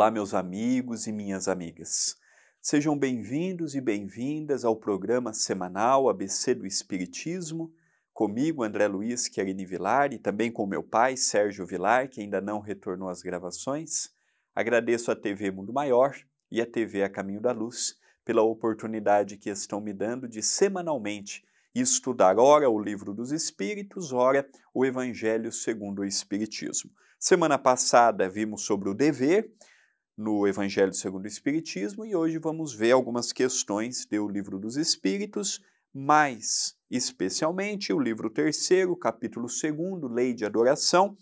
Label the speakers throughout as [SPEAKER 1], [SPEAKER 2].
[SPEAKER 1] Olá, meus amigos e minhas amigas. Sejam bem-vindos e bem-vindas ao programa semanal ABC do Espiritismo, comigo, André Luiz Querini Vilar, e também com meu pai, Sérgio Vilar, que ainda não retornou às gravações. Agradeço à TV Mundo Maior e à TV A Caminho da Luz pela oportunidade que estão me dando de semanalmente estudar ora o Livro dos Espíritos, ora o Evangelho segundo o Espiritismo. Semana passada vimos sobre o dever no Evangelho segundo o Espiritismo e hoje vamos ver algumas questões do Livro dos Espíritos, mais especialmente o livro 3º, capítulo 2º, Lei de Adoração,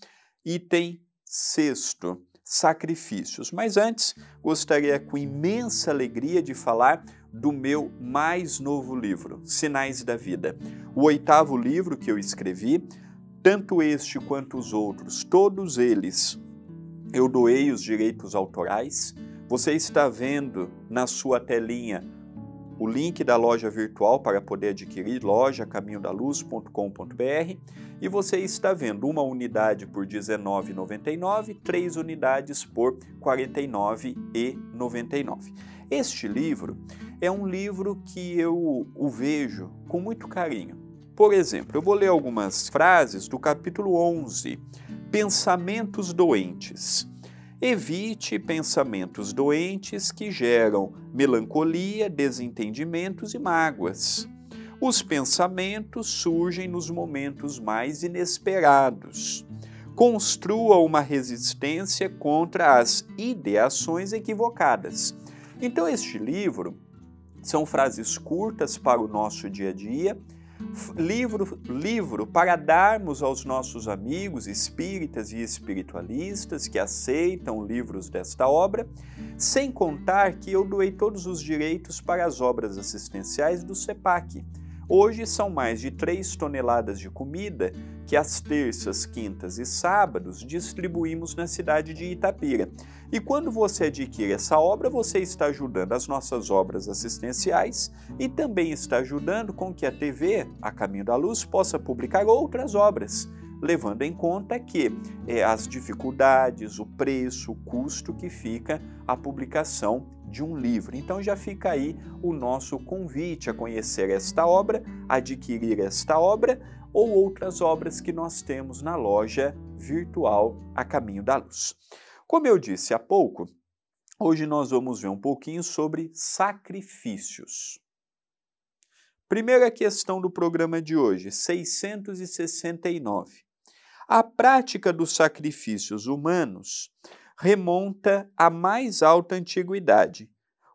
[SPEAKER 1] item 6º, Sacrifícios. Mas antes, gostaria com imensa alegria de falar do meu mais novo livro, Sinais da Vida. O 8º livro que eu escrevi, tanto este quanto os outros, todos eles, eu doei os direitos autorais. Você está vendo na sua telinha o link da loja virtual para poder adquirir, loja-caminhodaluz.com.br, e você está vendo uma unidade por R$19,99, 3 unidades por R$49,99. Este livro é um livro que eu o vejo com muito carinho. Por exemplo, eu vou ler algumas frases do capítulo 11, Pensamentos doentes. Evite pensamentos doentes que geram melancolia, desentendimentos e mágoas. Os pensamentos surgem nos momentos mais inesperados. Construa uma resistência contra as ideações equivocadas. Então, este livro são frases curtas para o nosso dia a dia, livro para darmos aos nossos amigos espíritas e espiritualistas que aceitam livros desta obra, sem contar que eu doei todos os direitos para as obras assistenciais do CEPAC. Hoje são mais de 3 toneladas de comida que às terças, quintas e sábados distribuímos na cidade de Itapira. E quando você adquire essa obra, você está ajudando as nossas obras assistenciais e também está ajudando com que a TV, A Caminho da Luz, possa publicar outras obras, levando em conta que as dificuldades, o preço, o custo que fica a publicação de um livro. Então já fica aí o nosso convite a conhecer esta obra, adquirir esta obra ou outras obras que nós temos na loja virtual A Caminho da Luz. Como eu disse há pouco, hoje nós vamos ver um pouquinho sobre sacrifícios. Primeira questão do programa de hoje, 669. A prática dos sacrifícios humanos remonta à mais alta antiguidade.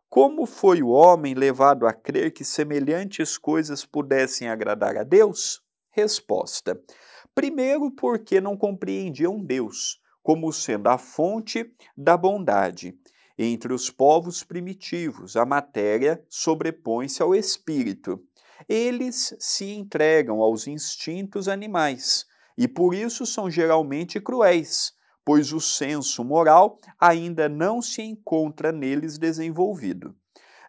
[SPEAKER 1] Como foi o homem levado a crer que semelhantes coisas pudessem agradar a Deus? Resposta: primeiro, porque não compreendiam Deus como sendo a fonte da bondade. Entre os povos primitivos, a matéria sobrepõe-se ao espírito. Eles se entregam aos instintos animais e por isso são geralmente cruéis, pois o senso moral ainda não se encontra neles desenvolvido.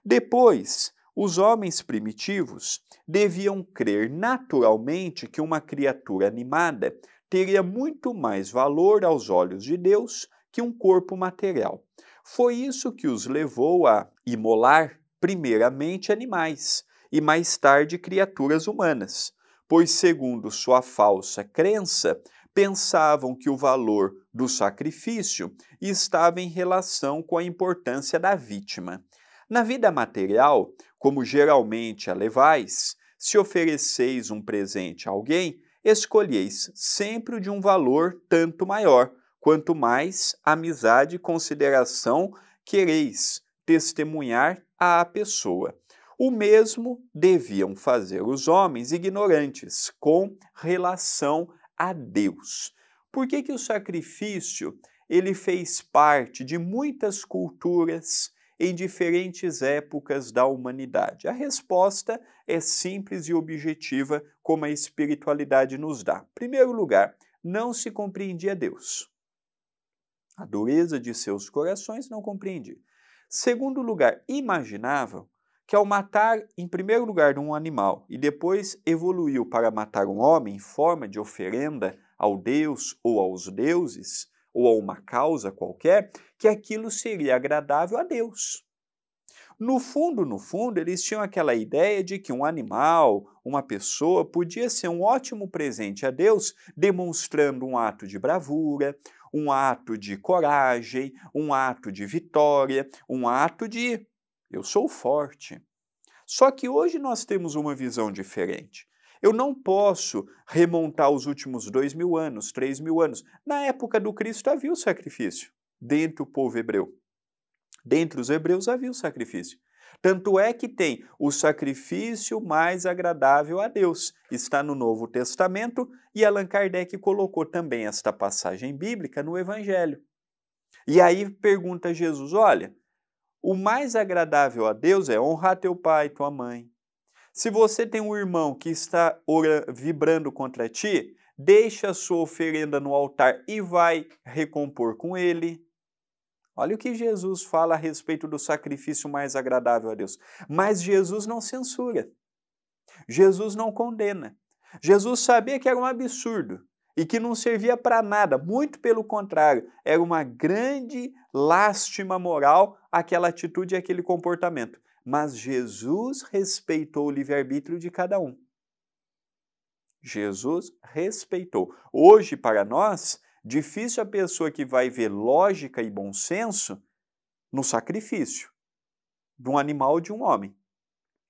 [SPEAKER 1] Depois, os homens primitivos deviam crer naturalmente que uma criatura animada teria muito mais valor aos olhos de Deus que um corpo material. Foi isso que os levou a imolar primeiramente animais e mais tarde criaturas humanas, pois, segundo sua falsa crença, pensavam que o valor do sacrifício estava em relação com a importância da vítima. Na vida material, como geralmente a levais, se ofereceis um presente a alguém, escolheis sempre de um valor tanto maior, quanto mais amizade e consideração quereis testemunhar à pessoa. O mesmo deviam fazer os homens ignorantes com relação a Deus. Por que o sacrifício ele fez parte de muitas culturas em diferentes épocas da humanidade? A resposta é simples e objetiva, como a espiritualidade nos dá. Em primeiro lugar, não se compreendia Deus. A dureza de seus corações não compreendia. Segundo lugar, imaginavam que ao matar, em primeiro lugar, um animal e depois evoluiu para matar um homem em forma de oferenda ao Deus ou aos deuses, ou a uma causa qualquer, que aquilo seria agradável a Deus. No fundo, eles tinham aquela ideia de que um animal, uma pessoa, podia ser um ótimo presente a Deus, demonstrando um ato de bravura, um ato de coragem, um ato de vitória, um ato de eu sou forte. Só que hoje nós temos uma visão diferente. Eu não posso remontar os últimos 2.000 anos, 3.000 anos. Na época do Cristo havia o sacrifício dentre o povo hebreu. Dentre os hebreus havia o sacrifício. Tanto é que tem o sacrifício mais agradável a Deus. Está no Novo Testamento e Allan Kardec colocou também esta passagem bíblica no Evangelho. E aí pergunta a Jesus, olha, o mais agradável a Deus é honrar teu pai e tua mãe. Se você tem um irmão que está vibrando contra ti, deixa a sua oferenda no altar e vai recompor com ele. Olha o que Jesus fala a respeito do sacrifício mais agradável a Deus. Mas Jesus não censura. Jesus não condena. Jesus sabia que era um absurdo e que não servia para nada. Muito pelo contrário, era uma grande lástima moral aquela atitude e aquele comportamento. Mas Jesus respeitou o livre-arbítrio de cada um. Jesus respeitou. Hoje, para nós, difícil a pessoa que vai ver lógica e bom senso no sacrifício de um animal ou de um homem.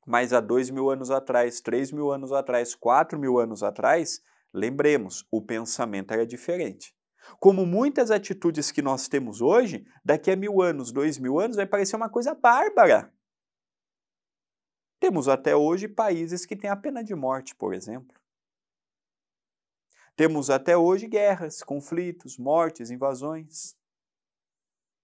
[SPEAKER 1] Mas há 2.000 anos atrás, 3.000 anos atrás, 4.000 anos atrás, lembremos, o pensamento era diferente. Como muitas atitudes que nós temos hoje, daqui a 1.000 anos, 2.000 anos, vai parecer uma coisa bárbara. Temos até hoje países que têm a pena de morte, por exemplo. Temos até hoje guerras, conflitos, mortes, invasões.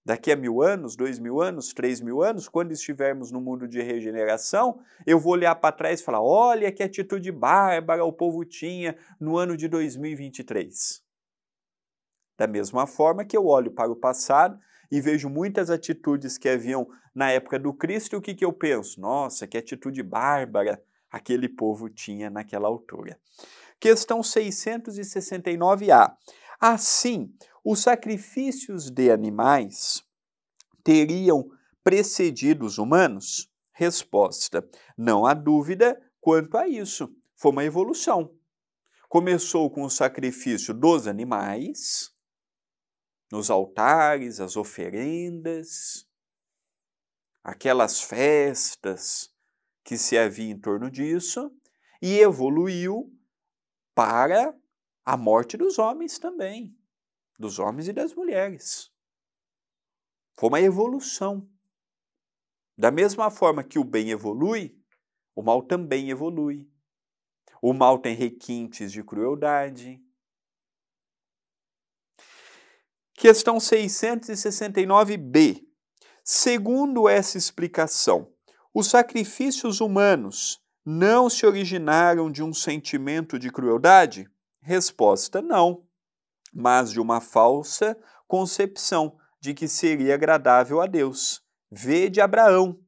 [SPEAKER 1] Daqui a 1.000 anos, 2.000 anos, 3.000 anos, quando estivermos no mundo de regeneração, eu vou olhar para trás e falar, olha que atitude bárbara o povo tinha no ano de 2023. Da mesma forma que eu olho para o passado e vejo muitas atitudes que haviam na época do Cristo, e o que eu penso? Nossa, que atitude bárbara aquele povo tinha naquela altura. Questão 669A. Assim, os sacrifícios de animais teriam precedido os humanos? Resposta: não há dúvida quanto a isso. Foi uma evolução. Começou com o sacrifício dos animais, nos altares, as oferendas, aquelas festas que se havia em torno disso, e evoluiu para a morte dos homens também, dos homens e das mulheres. Foi uma evolução. Da mesma forma que o bem evolui, o mal também evolui. O mal tem requintes de crueldade. Questão 669b. Segundo essa explicação, os sacrifícios humanos não se originaram de um sentimento de crueldade? Resposta: não, mas de uma falsa concepção de que seria agradável a Deus. Vede Abraão.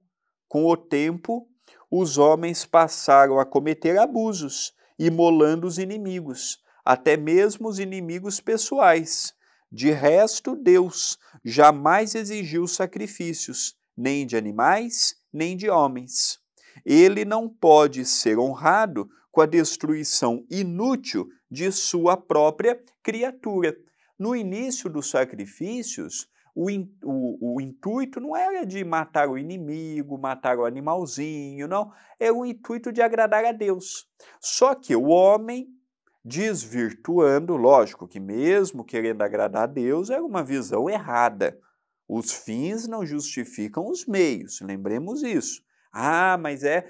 [SPEAKER 1] Com o tempo, os homens passaram a cometer abusos, imolando os inimigos, até mesmo os inimigos pessoais. De resto, Deus jamais exigiu sacrifícios, nem de animais, nem de homens. Ele não pode ser honrado com a destruição inútil de sua própria criatura. No início dos sacrifícios, o intuito não era de matar o inimigo, matar o animalzinho, não. Era o intuito de agradar a Deus. Só que o homem, desvirtuando, lógico que mesmo querendo agradar a Deus, era uma visão errada. Os fins não justificam os meios, lembremos isso. Ah, mas é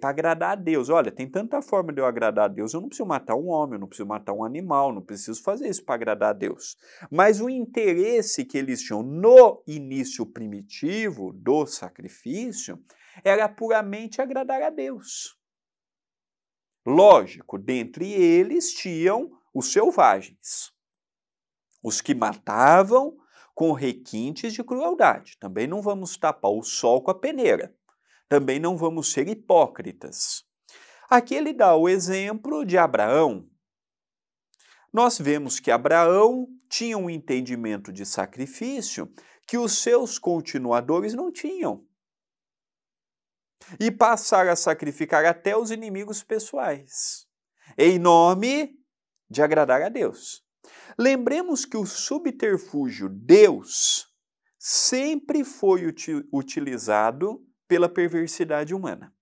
[SPEAKER 1] para agradar a Deus. Olha, tem tanta forma de eu agradar a Deus. Eu não preciso matar um homem, eu não preciso matar um animal, não preciso fazer isso para agradar a Deus. Mas o interesse que eles tinham no início primitivo do sacrifício era puramente agradar a Deus. Lógico, dentre eles tinham os selvagens, os que matavam com requintes de crueldade. Também não vamos tapar o sol com a peneira. Também não vamos ser hipócritas. Aqui ele dá o exemplo de Abraão. Nós vemos que Abraão tinha um entendimento de sacrifício que os seus continuadores não tinham. E passaram a sacrificar até os inimigos pessoais, em nome de agradar a Deus. Lembremos que o subterfúgio Deus sempre foi utilizado pela perversidade humana.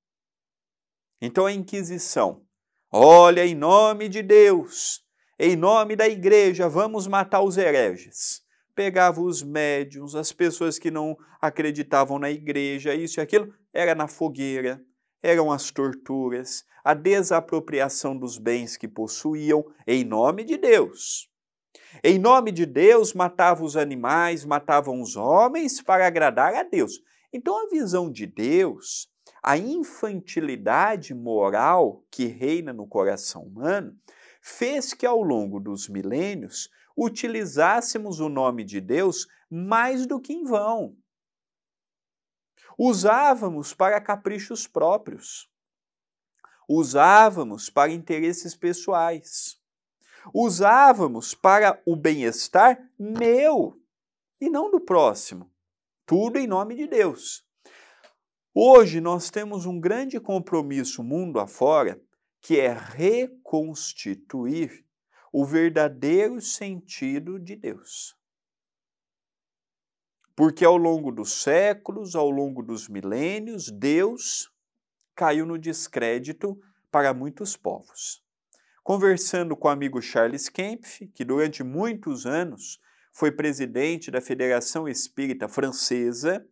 [SPEAKER 1] Então a Inquisição, olha, em nome de Deus, em nome da igreja, vamos matar os hereges. Pegava os médiuns, as pessoas que não acreditavam na igreja, isso e aquilo, era na fogueira, eram as torturas, a desapropriação dos bens que possuíam, em nome de Deus. Em nome de Deus, matavam os animais, matavam os homens para agradar a Deus. Então a visão de Deus, a infantilidade moral que reina no coração humano, fez que ao longo dos milênios utilizássemos o nome de Deus mais do que em vão. Usávamos para caprichos próprios. Usávamos para interesses pessoais. Usávamos para o bem-estar meu e não do próximo. Tudo em nome de Deus. Hoje nós temos um grande compromisso mundo afora, que é reconstituir o verdadeiro sentido de Deus. Porque ao longo dos séculos, ao longo dos milênios, Deus caiu no descrédito para muitos povos. Conversando com o amigo Charles Kempf, que durante muitos anos foi presidente da Federação Espírita Francesa,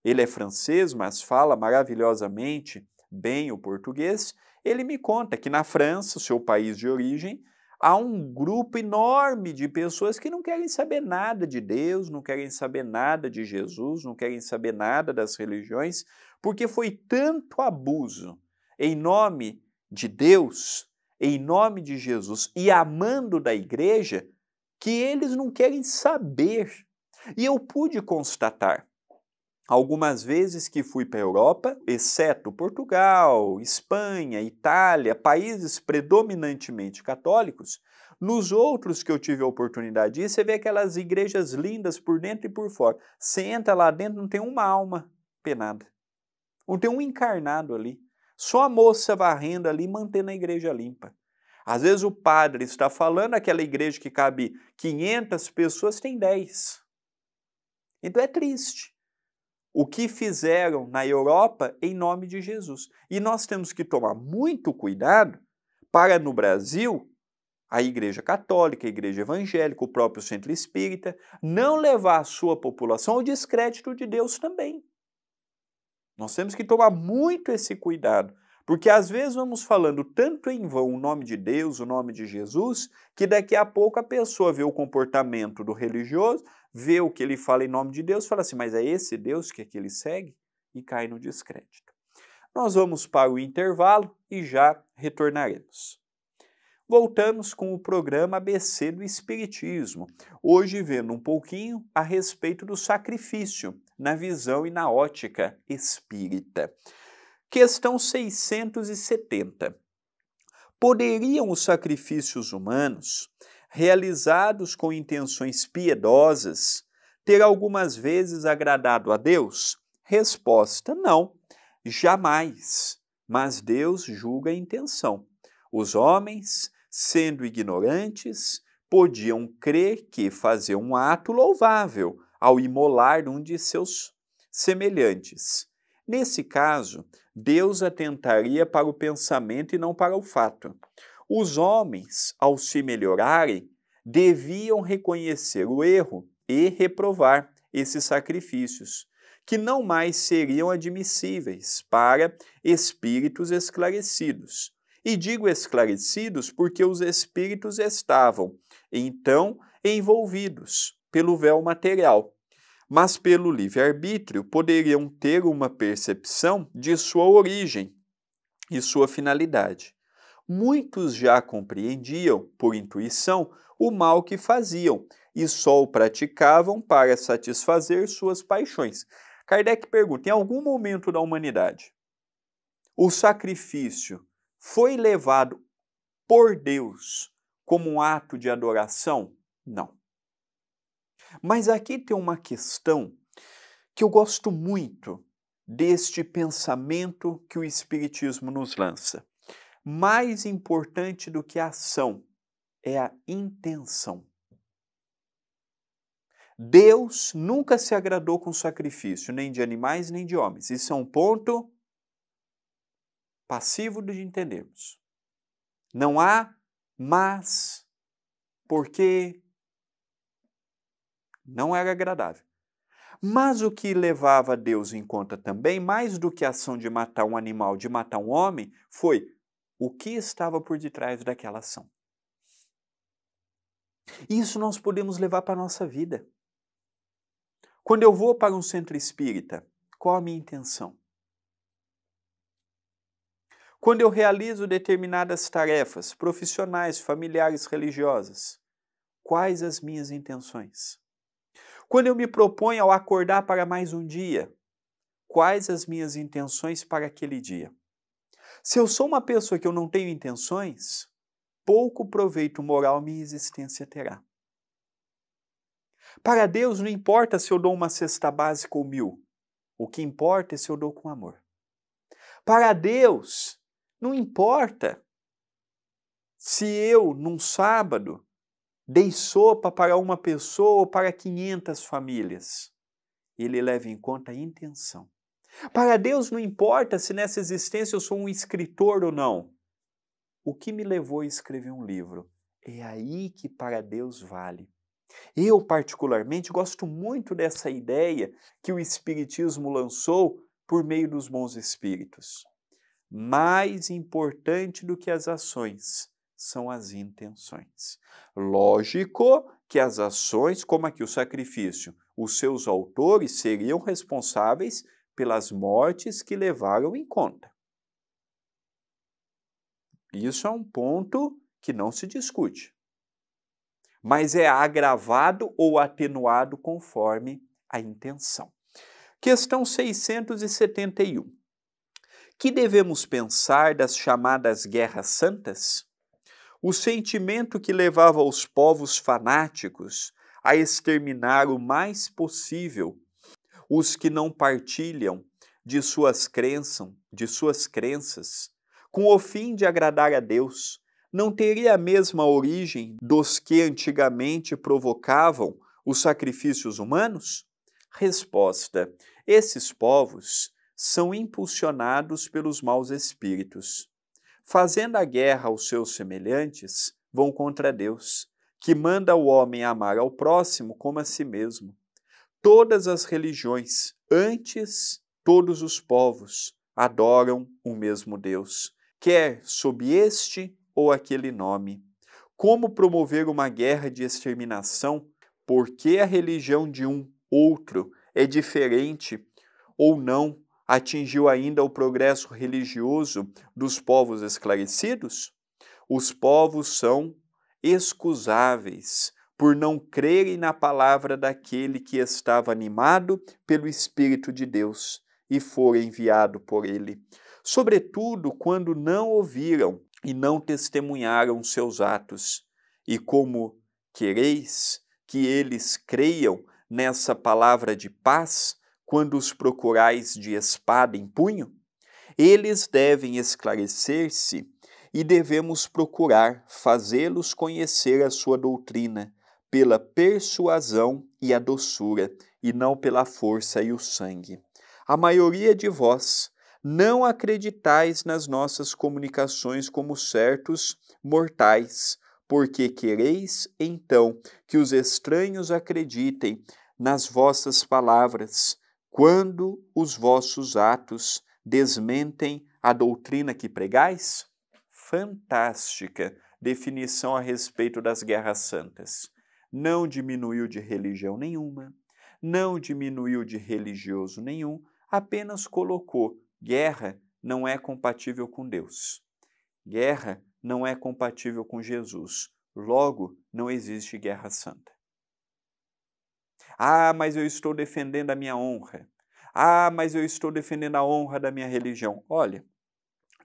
[SPEAKER 1] ele é francês, mas fala maravilhosamente bem o português, ele me conta que na França, seu país de origem, há um grupo enorme de pessoas que não querem saber nada de Deus, não querem saber nada de Jesus, não querem saber nada das religiões, porque foi tanto abuso em nome de Deus, em nome de Jesus e amando da igreja, que eles não querem saber. E eu pude constatar, algumas vezes que fui para a Europa, exceto Portugal, Espanha, Itália, países predominantemente católicos, nos outros que eu tive a oportunidade de ir, você vê aquelas igrejas lindas por dentro e por fora. Você entra lá dentro, não tem uma alma penada. Não tem um encarnado ali. Só a moça varrendo ali, mantendo a igreja limpa. Às vezes o padre está falando, aquela igreja que cabe 500 pessoas, tem 10. Então é triste o que fizeram na Europa em nome de Jesus. E nós temos que tomar muito cuidado para, no Brasil, a Igreja Católica, a Igreja Evangélica, o próprio Centro Espírita, não levar a sua população ao descrédito de Deus também. Nós temos que tomar muito esse cuidado, porque às vezes vamos falando tanto em vão o nome de Deus, o nome de Jesus, que daqui a pouco a pessoa vê o comportamento do religioso, vê o que ele fala em nome de Deus, fala assim, mas é esse Deus que ele segue? E cai no descrédito. Nós vamos para o intervalo e já retornaremos. Voltamos com o programa ABC do Espiritismo, hoje vendo um pouquinho a respeito do sacrifício, na visão e na ótica espírita. Questão 670. Poderiam os sacrifícios humanos, realizados com intenções piedosas, ter algumas vezes agradado a Deus? Resposta: não, jamais, mas Deus julga a intenção. Os homens, sendo ignorantes, podiam crer que fazer um ato louvável ao imolar um de seus semelhantes. Nesse caso, Deus atentaria para o pensamento e não para o fato. Os homens, ao se melhorarem, deviam reconhecer o erro e reprovar esses sacrifícios, que não mais seriam admissíveis para espíritos esclarecidos. E digo esclarecidos porque os espíritos estavam, então, envolvidos pelo véu material, mas pelo livre-arbítrio poderiam ter uma percepção de sua origem e sua finalidade. Muitos já compreendiam, por intuição, o mal que faziam e só o praticavam para satisfazer suas paixões. Kardec pergunta, em algum momento da humanidade, o sacrifício foi levado por Deus como um ato de adoração? Não. Mas aqui tem uma questão que eu gosto muito deste pensamento que o Espiritismo nos lança. Mais importante do que a ação é a intenção. Deus nunca se agradou com sacrifício, nem de animais, nem de homens. Isso é um ponto passivo de entendermos. Não há mas, porque não era agradável. Mas o que levava Deus em conta também, mais do que a ação de matar um animal, de matar um homem, foi o que estava por detrás daquela ação. Isso nós podemos levar para a nossa vida. Quando eu vou para um centro espírita, qual a minha intenção? Quando eu realizo determinadas tarefas profissionais, familiares, religiosas, quais as minhas intenções? Quando eu me proponho ao acordar para mais um dia, quais as minhas intenções para aquele dia? Se eu sou uma pessoa que eu não tenho intenções, pouco proveito moral minha existência terá. Para Deus não importa se eu dou uma cesta básica ou 1000, o que importa é se eu dou com amor. Para Deus não importa se eu, num sábado, dei sopa para uma pessoa ou para 500 famílias. Ele leva em conta a intenção. Para Deus não importa se nessa existência eu sou um escritor ou não. O que me levou a escrever um livro? É aí que para Deus vale. Eu, particularmente, gosto muito dessa ideia que o Espiritismo lançou por meio dos bons espíritos. Mais importante do que as ações são as intenções. Lógico que as ações, como aqui o sacrifício, os seus autores seriam responsáveis pelas mortes que levaram em conta. Isso é um ponto que não se discute, mas é agravado ou atenuado conforme a intenção. Questão 671. Que devemos pensar das chamadas guerras santas? O sentimento que levava os povos fanáticos a exterminar o mais possível os que não partilham de suas crenças, com o fim de agradar a Deus, não teria a mesma origem dos que antigamente provocavam os sacrifícios humanos? Resposta: esses povos são impulsionados pelos maus espíritos. Fazendo a guerra aos seus semelhantes, vão contra Deus, que manda o homem amar ao próximo como a si mesmo. Todas as religiões, antes todos os povos, adoram o mesmo Deus, quer sob este ou aquele nome. Como promover uma guerra de exterminação, porque a religião de um outro é diferente ou não atingiu ainda o progresso religioso dos povos esclarecidos? Os povos são excusáveis por não crerem na palavra daquele que estava animado pelo Espírito de Deus e for enviado por ele, sobretudo quando não ouviram e não testemunharam seus atos. E como quereis que eles creiam nessa palavra de paz, quando os procurais de espada em punho? Eles devem esclarecer-se e devemos procurar fazê-los conhecer a sua doutrina pela persuasão e a doçura, e não pela força e o sangue. A maioria de vós não acreditais nas nossas comunicações como certos mortais, porque quereis, então, que os estranhos acreditem nas vossas palavras, quando os vossos atos desmentem a doutrina que pregais? Fantástica definição a respeito das guerras santas. Não diminuiu de religião nenhuma, não diminuiu de religioso nenhum, apenas colocou: guerra não é compatível com Deus. Guerra não é compatível com Jesus. Logo, não existe guerra santa. Ah, mas eu estou defendendo a minha honra. Ah, mas eu estou defendendo a honra da minha religião. Olha,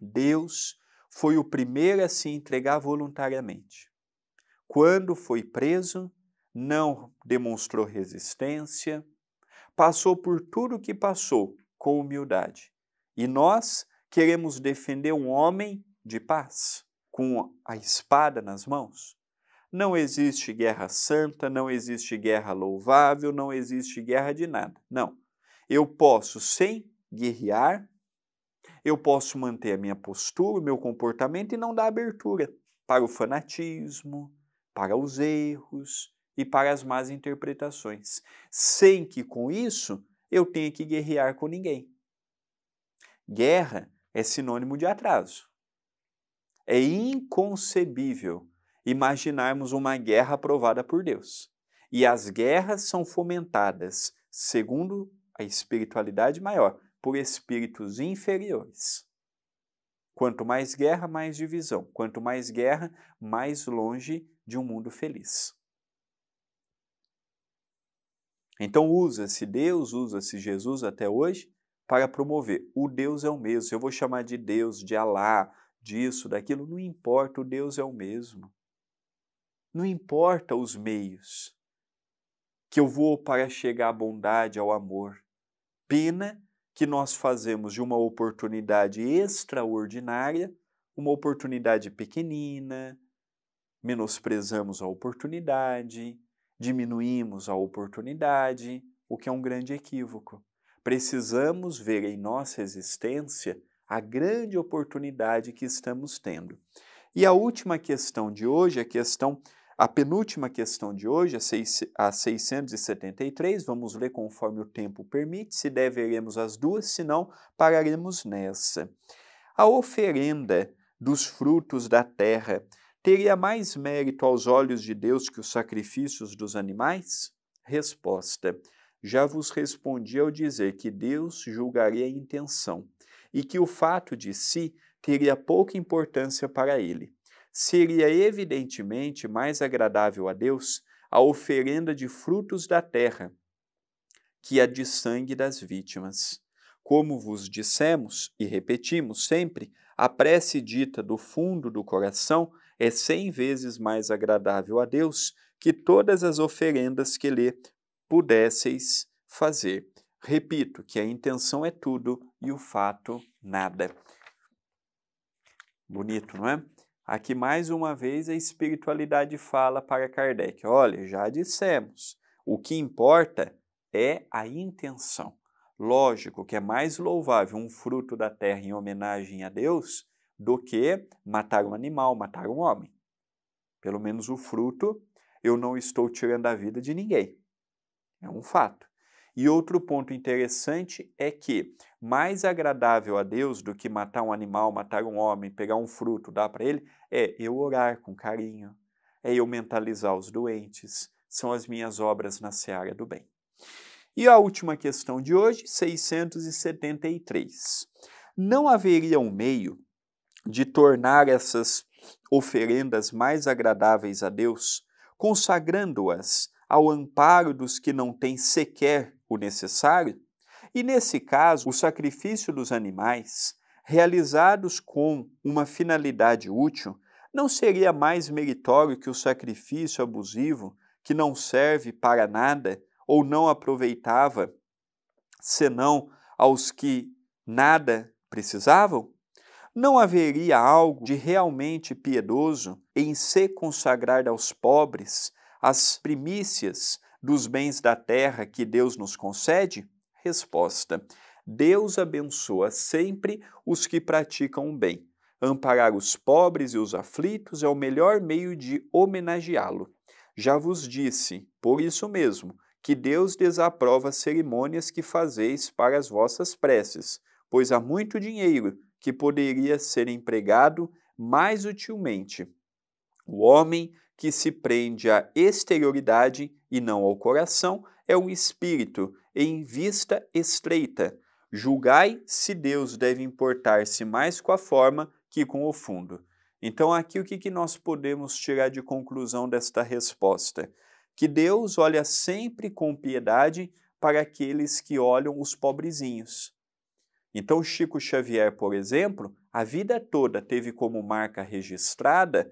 [SPEAKER 1] Deus foi o primeiro a se entregar voluntariamente. Quando foi preso, não demonstrou resistência, passou por tudo o que passou com humildade. E nós queremos defender um homem de paz, com a espada nas mãos? Não existe guerra santa, não existe guerra louvável, não existe guerra de nada. Não. Eu posso, sem guerrear, eu posso manter a minha postura, o meu comportamento e não dar abertura para o fanatismo, para os erros e para as más interpretações, sem que com isso eu tenha que guerrear com ninguém. Guerra é sinônimo de atraso. É inconcebível imaginarmos uma guerra aprovada por Deus. E as guerras são fomentadas, segundo a espiritualidade maior, por espíritos inferiores. Quanto mais guerra, mais divisão. Quanto mais guerra, mais longe de um mundo feliz. Então usa-se Deus, usa-se Jesus até hoje para promover. O Deus é o mesmo. Eu vou chamar de Deus, de Alá, disso, daquilo, não importa, o Deus é o mesmo. Não importa os meios que eu vou para chegar à bondade, ao amor. Pena que nós fazemos de uma oportunidade extraordinária uma oportunidade pequenina, menosprezamos a oportunidade, diminuímos a oportunidade, o que é um grande equívoco. Precisamos ver em nossa existência a grande oportunidade que estamos tendo. E a última questão de hoje, a penúltima questão de hoje, a 673, vamos ler conforme o tempo permite, se der veremos as duas, se não, pararemos nessa. A oferenda dos frutos da terra teria mais mérito aos olhos de Deus que os sacrifícios dos animais? Resposta: já vos respondi ao dizer que Deus julgaria a intenção e que o fato de si teria pouca importância para ele. Seria evidentemente mais agradável a Deus a oferenda de frutos da terra que a de sangue das vítimas. Como vos dissemos e repetimos sempre, a prece dita do fundo do coração é 100 vezes mais agradável a Deus que todas as oferendas que lhe pudesseis fazer. Repito que a intenção é tudo e o fato nada. Bonito, não é? Aqui mais uma vez a espiritualidade fala para Kardec, olha, já dissemos, o que importa é a intenção. Lógico que é mais louvável um fruto da terra em homenagem a Deus do que matar um animal, matar um homem. Pelo menos o fruto, eu não estou tirando a vida de ninguém. É um fato. E outro ponto interessante é que mais agradável a Deus do que matar um animal, matar um homem, pegar um fruto, dar para ele, é eu orar com carinho, é eu mentalizar os doentes, são as minhas obras na seara do bem. E a última questão de hoje, 673. Não haveria um meio de tornar essas oferendas mais agradáveis a Deus, consagrando-as ao amparo dos que não têm sequer o necessário? E nesse caso, o sacrifício dos animais, realizados com uma finalidade útil, não seria mais meritório que o sacrifício abusivo, que não serve para nada ou não aproveitava, senão aos que nada precisavam? Não haveria algo de realmente piedoso em se consagrar aos pobres as primícias dos bens da terra que Deus nos concede? Resposta: Deus abençoa sempre os que praticam o bem. Amparar os pobres e os aflitos é o melhor meio de homenageá-lo. Já vos disse, por isso mesmo, que Deus desaprova as cerimônias que fazeis para as vossas preces, pois há muito dinheiro que poderia ser empregado mais utilmente. O homem que se prende à exterioridade e não ao coração é um espírito em vista estreita. Julgai se Deus deve importar-se mais com a forma que com o fundo. Então, aqui o que nós podemos tirar de conclusão desta resposta? Que Deus olha sempre com piedade para aqueles que olham os pobrezinhos. Então, Chico Xavier, por exemplo, a vida toda teve como marca registrada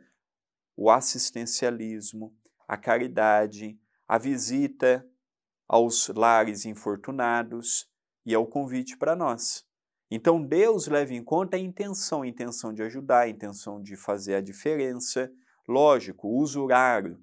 [SPEAKER 1] o assistencialismo, a caridade, a visita aos lares infortunados e ao convite para nós. Então Deus leva em conta a intenção de ajudar, a intenção de fazer a diferença. Lógico, o usurário,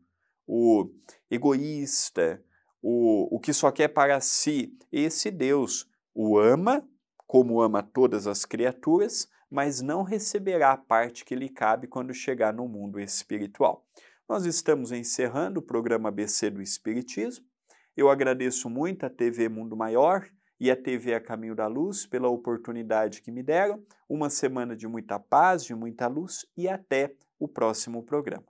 [SPEAKER 1] o egoísta, o que só quer para si, esse Deus o ama, como ama todas as criaturas, mas não receberá a parte que lhe cabe quando chegar no mundo espiritual. Nós estamos encerrando o programa ABC do Espiritismo. Eu agradeço muito a TV Mundo Maior e a TV A Caminho da Luz pela oportunidade que me deram. Uma semana de muita paz, de muita luz e até o próximo programa.